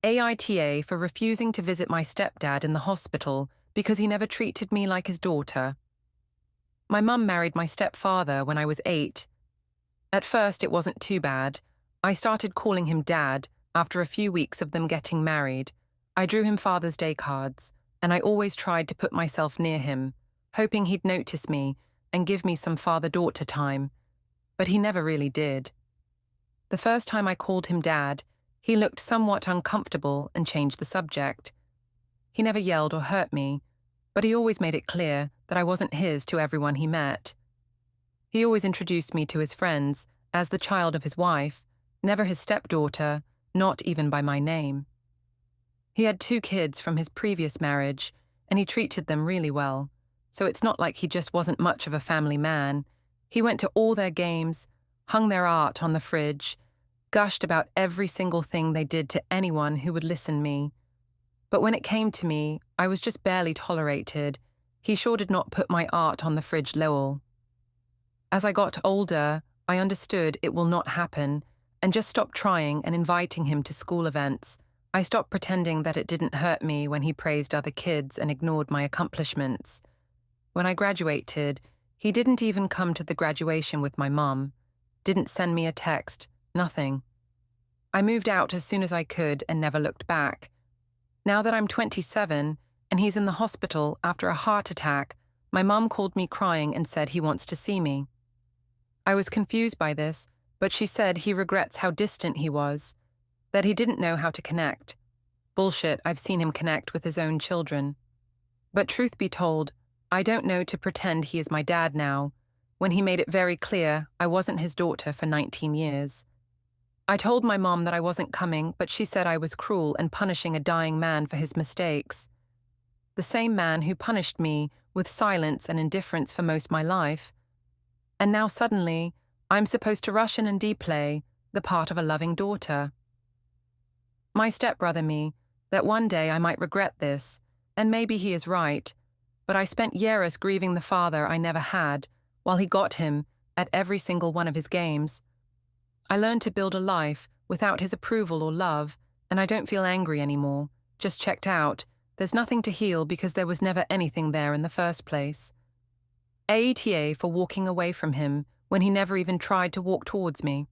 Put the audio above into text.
AITA for refusing to visit my stepdad in the hospital because he never treated me like his daughter. My mum married my stepfather when I was 8. At first, it wasn't too bad. I started calling him Dad after a few weeks of them getting married. I drew him Father's Day cards, and I always tried to put myself near him, hoping he'd notice me and give me some father-daughter time. But he never really did. The first time I called him Dad, he looked somewhat uncomfortable and changed the subject. He never yelled or hurt me, but he always made it clear that I wasn't his to everyone he met. He always introduced me to his friends as the child of his wife, never his stepdaughter, not even by my name. He had 2 kids from his previous marriage, and he treated them really well, so it's not like he just wasn't much of a family man. He went to all their games, hung their art on the fridge, gushed about every single thing they did to anyone who would listen me. But when it came to me, I was just barely tolerated. He sure did not put my art on the fridge lowell. As I got older, I understood it will not happen, and just stopped trying and inviting him to school events. I stopped pretending that it didn't hurt me when he praised other kids and ignored my accomplishments. When I graduated, he didn't even come to the graduation with my mum, didn't send me a text, nothing. I moved out as soon as I could and never looked back. Now that I'm 27 and he's in the hospital after a heart attack, my mum called me crying and said he wants to see me. I was confused by this, but she said he regrets how distant he was, that he didn't know how to connect. Bullshit, I've seen him connect with his own children. But truth be told, I don't know to pretend he is my dad now, when he made it very clear I wasn't his daughter for 19 years. I told my mom that I wasn't coming, but she said I was cruel and punishing a dying man for his mistakes. The same man who punished me with silence and indifference for most of my life. And now suddenly, I'm supposed to rush in and deplay the part of a loving daughter. My stepbrother me, that one day I might regret this, and maybe he is right, but I spent years grieving the father I never had, while he got him at every single one of his games. I learned to build a life without his approval or love, and I don't feel angry anymore, just checked out. There's nothing to heal because there was never anything there in the first place. AETA for walking away from him when he never even tried to walk towards me.